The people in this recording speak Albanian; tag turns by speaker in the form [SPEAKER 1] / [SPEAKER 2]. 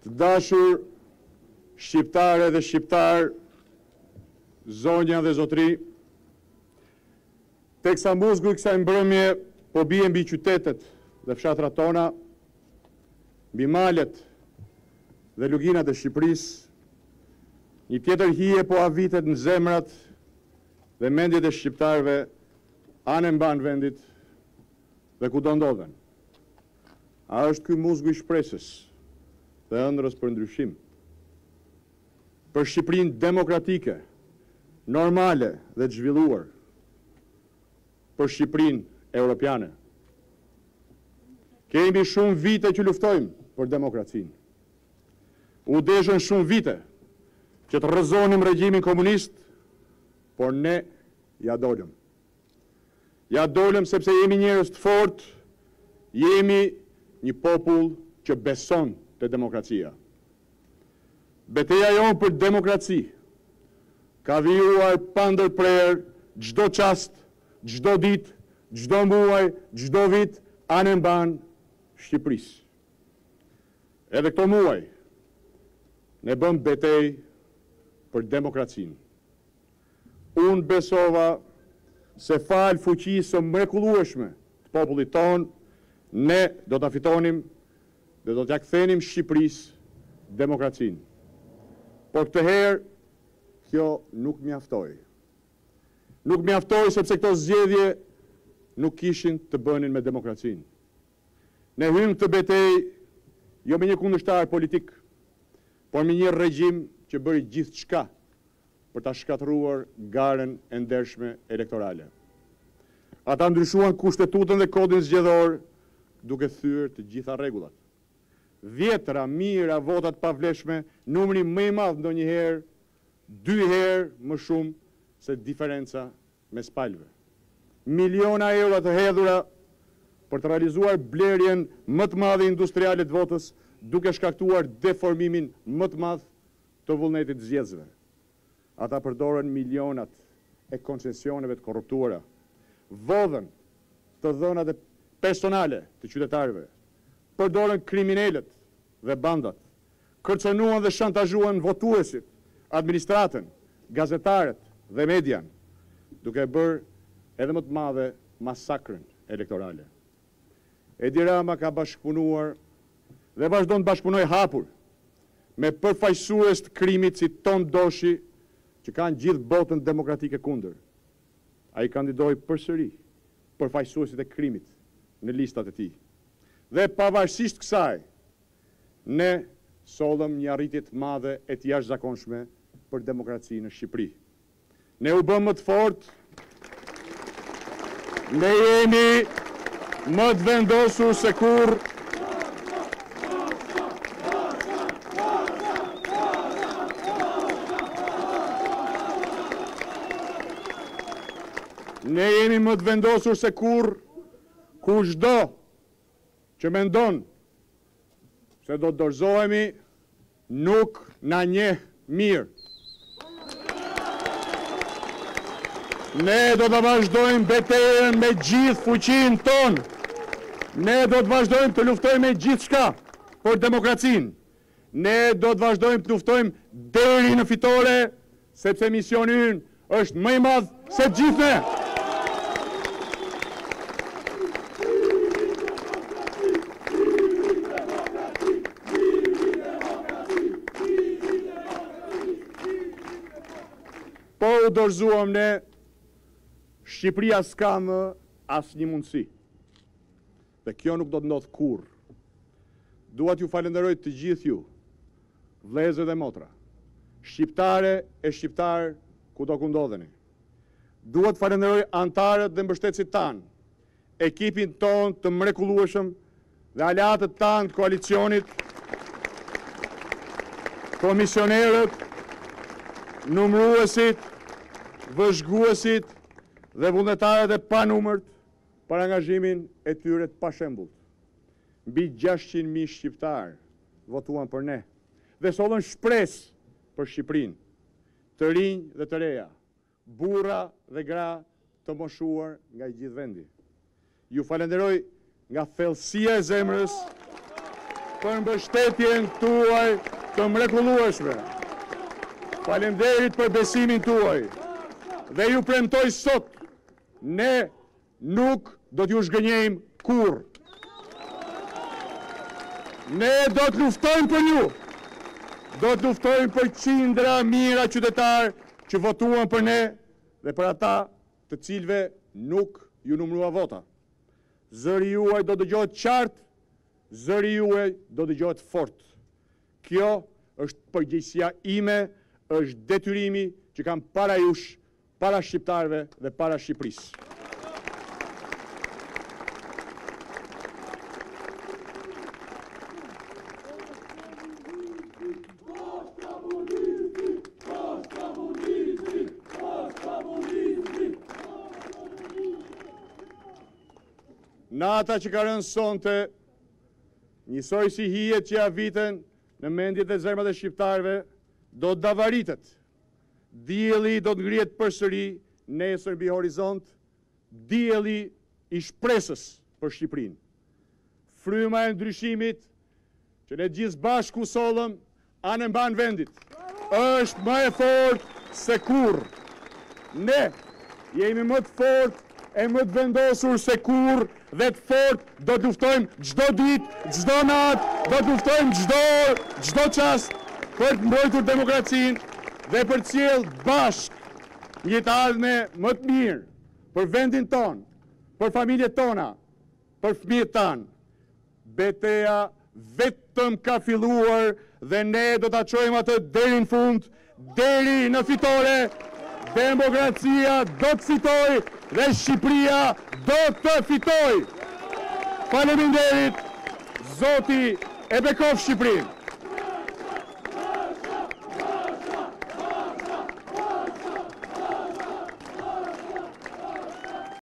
[SPEAKER 1] Të dashur shqiptare dhe shqiptar, zonja dhe zotri, teksa muzgu i kësaj mbrëmje po bie mbi qytetet dhe fshatrat tona, mbi malet dhe luginat e Shqipërisë, një tjetër hije po avitet në zemrat dhe mendjet e shqiptarëve anë mban vendit dhe ku do ndodhen. A është ky muzgu i shpresës dhe ëndrrës për ndryshim? Për Shqipërinë demokratike, normale dhe të zhvilluar, për Shqipërinë europiane. Kemi shumë vite që luftojmë për demokracinë. U deshën shumë vite që të rrëzonim regjimin komunist, por ne ja dolëm. Ja dolëm sepse jemi njerëz të fortë, jemi një popull që beson te demokracia. Betejë jonë për demokraci ka vijuar pa ndërprerje çdo çast, çdo ditë, çdo muaj, çdo vit anë mban Shqipërisë. Edhe këto muaj ne bëm betejë për demokracinë. Unë besova se falë fuqisë së mrekullueshme të popullit tonë, ne do ta fitonim dhe do t'ja kthenim Shqipërisë demokracinë. Por këtë herë kjo nuk mjaftoi. Nuk mjaftoi sepse këto zgjedhje nuk kishin të bënin me demokracinë. Ne hym këtë betejë jo me një kundërshtar politik, por me një regjim që bëri gjithçka për ta shkatëruar garën e ndershme elektorale. Ata ndryshuan kushtetutën dhe kodin zgjedhor duke thyer të gjitha rregullat. Dhjetra, mijëra votat pavlefshme, numri më i madh ndonjëherë, 2 herë më shumë se diferenca mes palëve. Miliona euro të hedhura për të realizuar blerjen më të madhe industriale të votës, duke shkaktuar deformimin më të madh të vullnetit zgjedhësve. Ata përdoren milionat e koncesioneve të korruptuara, vodhen të dhënat e personale të qytetarëve, përdoren kriminalët dhe bandat, kërcënuan dhe shantazhuan votuesit, administratën, gazetarët dhe median, duke bërë edhe më të madhe masakrën elektorale. Edi Rama ka bashkëpunuar dhe vazhdon të bashkëpunojë hapur me përfaqësues të krimit si Ton Doshi, që kanë gjithë botën demokratike kundër. Ai kandidoi përsëri përfaqësuesit e krimit në listat e tij. Dhe pavarësisht kësaj, ne sollëm një arritje të madhe e të jashtëzakonshme për demokracinë në Shqipëri. Ne u bëm më të fortë, ne jemi më të vendosur se kurrë. Ne jemi më të vendosur se kurrë, kushdo që mendon se do të dorëzohemi, nuk na njeh mirë. Ne do të vazhdojmë betejën me gjithë fuqinë tonë. Ne do të vazhdojmë të luftojmë me gjithçka për demokracinë. Ne do të vazhdojmë të luftojmë deri në fitore, sepse misioni ynë është më i madh se të gjithë ne. Po u dorëzuam ne, Shqipëria s'ka më asnjë mundësi. Dhe kjo nuk do të ndodhë kurrë. Dua t'ju falenderoj të gjithë ju, vëllezër dhe motra, shqiptare e shqiptar kudo ku ndodheni. Dua të falenderoj antarët dhe mbështetësit tanë, ekipin tonë të mrekullueshëm dhe aleatët tanë të koalicionit, komisionerët, numëruesit, vëzhguesit dhe vullnetarët e panumërt për angazhimin e tyre të pashembullt. Mbi 600.000 shqiptar votuan për ne dhe sollën shpresë për Shqipërinë, të rinj dhe të reja, burra dhe gra të moshuar nga gjithë vendi. Ju falenderoj nga thellësia e zemrës për mbështetjen tuaj të mrekullueshme. Faleminderit për besimin tuaj. Dhe ju premtoj sot, ne nuk do t'ju zhgënjejmë kurrë. Ne do të luftojmë për ju. Do të luftojmë për qindra mira qytetarë që votuan për ne dhe për ata të cilëve nuk ju numërua vota. Zëri juaj do dëgjohet qartë, zëri juaj do dëgjohet fort. Kjo është përgjegjësia ime, është detyrimi që kam para jush, para shqiptarëve dhe para Shqipërisë. Nata që ka rënë sonte, njësoj si hijet që ja viten në mendjet e zemrat e shqiptarëve, do të davaritet. Dielli do të ngrihet përsëri nesër mbi horizont, dielli i shpresës për Shqipërinë. Fryma e ndryshimit që ne gjithë bashku sollëm anë mban vendit, është më e fortë se kurrë. Ne jemi më të fortë e më të vendosur se kurrë dhe të fortë do të luftojmë çdo ditë, çdo natë, do të luftojmë çdo çast për të mbrojtur demokracinë dhe për të sjellë bashkë një të ardhme më të mirë për vendin tonë, për familjet tona, për fëmijët tanë. Betejë vetëm ka filluar dhe ne do ta çojmë atë deri në fund, deri në fitore. Demokracia do të fitoj dhe Shqipëria do të fitoj. Faleminderit, Zoti e bekov Shqipërinë.